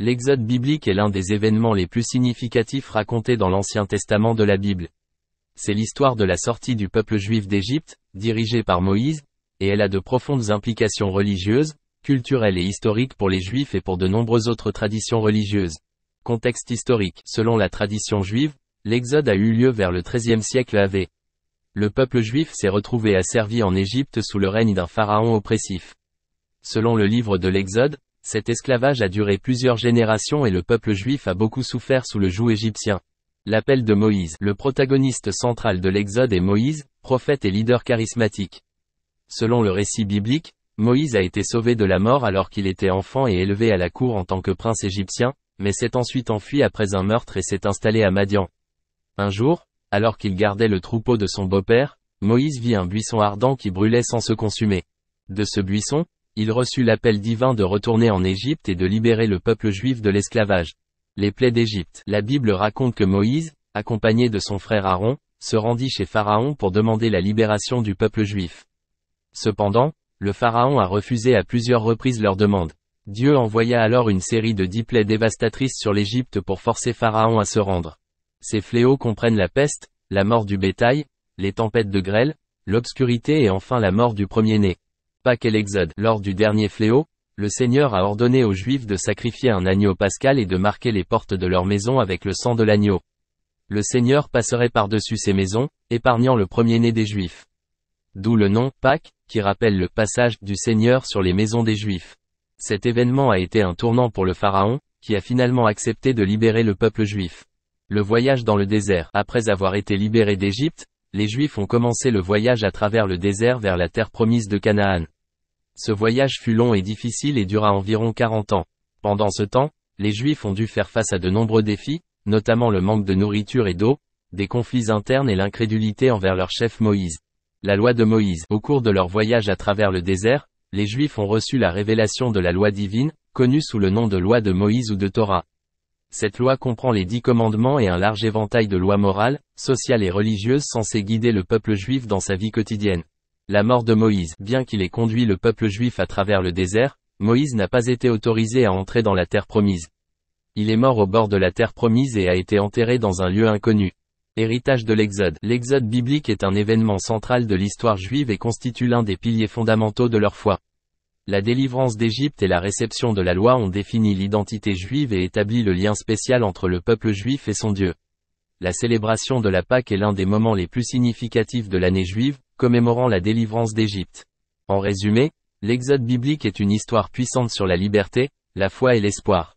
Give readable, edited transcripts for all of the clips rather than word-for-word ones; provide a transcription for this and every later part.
L'Exode biblique est l'un des événements les plus significatifs racontés dans l'Ancien Testament de la Bible. C'est l'histoire de la sortie du peuple juif d'Égypte, dirigée par Moïse, et elle a de profondes implications religieuses, culturelles et historiques pour les Juifs et pour de nombreuses autres traditions religieuses. Contexte historique. Selon la tradition juive, l'Exode a eu lieu vers le XIIIe siècle AV. Le peuple juif s'est retrouvé asservi en Égypte sous le règne d'un pharaon oppressif. Selon le livre de l'Exode, cet esclavage a duré plusieurs générations et le peuple juif a beaucoup souffert sous le joug égyptien. L'appel de Moïse. Le protagoniste central de l'Exode est Moïse, prophète et leader charismatique. Selon le récit biblique, Moïse a été sauvé de la mort alors qu'il était enfant et élevé à la cour en tant que prince égyptien, mais s'est ensuite enfui après un meurtre et s'est installé à Madian. Un jour, alors qu'il gardait le troupeau de son beau-père, Moïse vit un buisson ardent qui brûlait sans se consumer. De ce buisson, il reçut l'appel divin de retourner en Égypte et de libérer le peuple juif de l'esclavage. Les plaies d'Égypte. La Bible raconte que Moïse, accompagné de son frère Aaron, se rendit chez Pharaon pour demander la libération du peuple juif. Cependant, le Pharaon a refusé à plusieurs reprises leur demande. Dieu envoya alors une série de 10 plaies dévastatrices sur l'Égypte pour forcer Pharaon à se rendre. Ces fléaux comprennent la peste, la mort du bétail, les tempêtes de grêle, l'obscurité et enfin la mort du premier-né. Pâques et l'Exode. Lors du dernier fléau, le Seigneur a ordonné aux Juifs de sacrifier un agneau pascal et de marquer les portes de leur maison avec le sang de l'agneau. Le Seigneur passerait par-dessus ces maisons, épargnant le premier-né des Juifs. D'où le nom, Pâques, qui rappelle le passage du Seigneur sur les maisons des Juifs. Cet événement a été un tournant pour le Pharaon, qui a finalement accepté de libérer le peuple juif. Le voyage dans le désert. Après avoir été libérés d'Égypte, les Juifs ont commencé le voyage à travers le désert vers la terre promise de Canaan. Ce voyage fut long et difficile et dura environ 40 ans. Pendant ce temps, les Juifs ont dû faire face à de nombreux défis, notamment le manque de nourriture et d'eau, des conflits internes et l'incrédulité envers leur chef Moïse. La loi de Moïse. Au cours de leur voyage à travers le désert, les Juifs ont reçu la révélation de la loi divine, connue sous le nom de loi de Moïse ou de Torah. Cette loi comprend les 10 commandements et un large éventail de lois morales, sociales et religieuses censées guider le peuple juif dans sa vie quotidienne. La mort de Moïse. Bien qu'il ait conduit le peuple juif à travers le désert, Moïse n'a pas été autorisé à entrer dans la terre promise. Il est mort au bord de la terre promise et a été enterré dans un lieu inconnu. Héritage de l'Exode. L'Exode biblique est un événement central de l'histoire juive et constitue l'un des piliers fondamentaux de leur foi. La délivrance d'Égypte et la réception de la loi ont défini l'identité juive et établi le lien spécial entre le peuple juif et son Dieu. La célébration de la Pâque est l'un des moments les plus significatifs de l'année juive, commémorant la délivrance d'Égypte. En résumé, l'Exode biblique est une histoire puissante sur la liberté, la foi et l'espoir.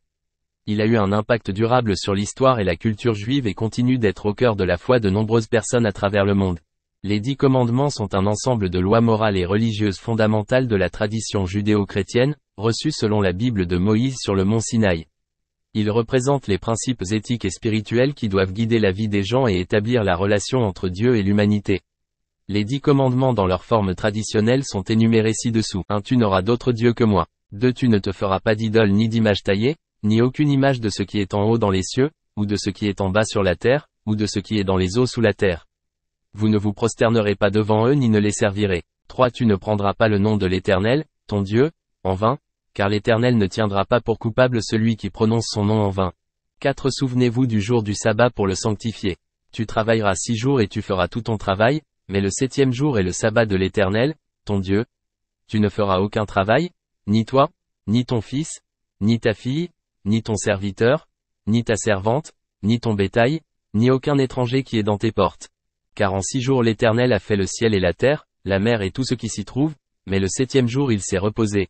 Il a eu un impact durable sur l'histoire et la culture juive et continue d'être au cœur de la foi de nombreuses personnes à travers le monde. Les 10 commandements sont un ensemble de lois morales et religieuses fondamentales de la tradition judéo-chrétienne, reçues selon la Bible de Moïse sur le mont Sinaï. Ils représentent les principes éthiques et spirituels qui doivent guider la vie des gens et établir la relation entre Dieu et l'humanité. Les 10 commandements dans leur forme traditionnelle sont énumérés ci-dessous. 1. Tu n'auras d'autre Dieu que moi. 2. Tu ne te feras pas d'idole ni d'image taillée, ni aucune image de ce qui est en haut dans les cieux, ou de ce qui est en bas sur la terre, ou de ce qui est dans les eaux sous la terre. Vous ne vous prosternerez pas devant eux ni ne les servirez. 3. Tu ne prendras pas le nom de l'Éternel, ton Dieu, en vain, car l'Éternel ne tiendra pas pour coupable celui qui prononce son nom en vain. 4. Souvenez-vous du jour du sabbat pour le sanctifier. Tu travailleras 6 jours et tu feras tout ton travail, mais le 7e jour est le sabbat de l'Éternel, ton Dieu. Tu ne feras aucun travail, ni toi, ni ton fils, ni ta fille, ni ton serviteur, ni ta servante, ni ton bétail, ni aucun étranger qui est dans tes portes. Car en 6 jours l'Éternel a fait le ciel et la terre, la mer et tout ce qui s'y trouve, mais le 7e jour il s'est reposé.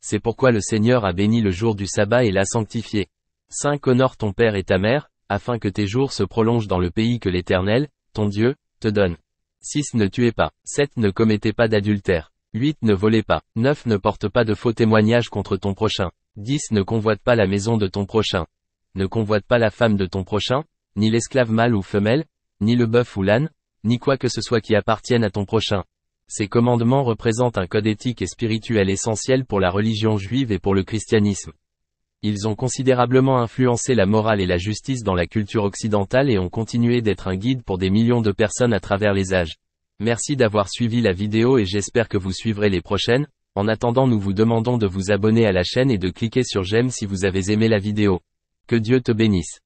C'est pourquoi le Seigneur a béni le jour du sabbat et l'a sanctifié. 5. Honore ton père et ta mère, afin que tes jours se prolongent dans le pays que l'Éternel, ton Dieu, te donne. 6. Ne tuez pas. 7. Ne commettez pas d'adultère. 8. Ne volez pas. 9. Ne porte pas de faux témoignages contre ton prochain. 10. Ne convoite pas la maison de ton prochain. Ne convoite pas la femme de ton prochain, ni l'esclave mâle ou femelle, ni le bœuf ou l'âne, ni quoi que ce soit qui appartienne à ton prochain. Ces commandements représentent un code éthique et spirituel essentiel pour la religion juive et pour le christianisme. Ils ont considérablement influencé la morale et la justice dans la culture occidentale et ont continué d'être un guide pour des millions de personnes à travers les âges. Merci d'avoir suivi la vidéo et j'espère que vous suivrez les prochaines. En attendant, nous vous demandons de vous abonner à la chaîne et de cliquer sur j'aime si vous avez aimé la vidéo. Que Dieu te bénisse.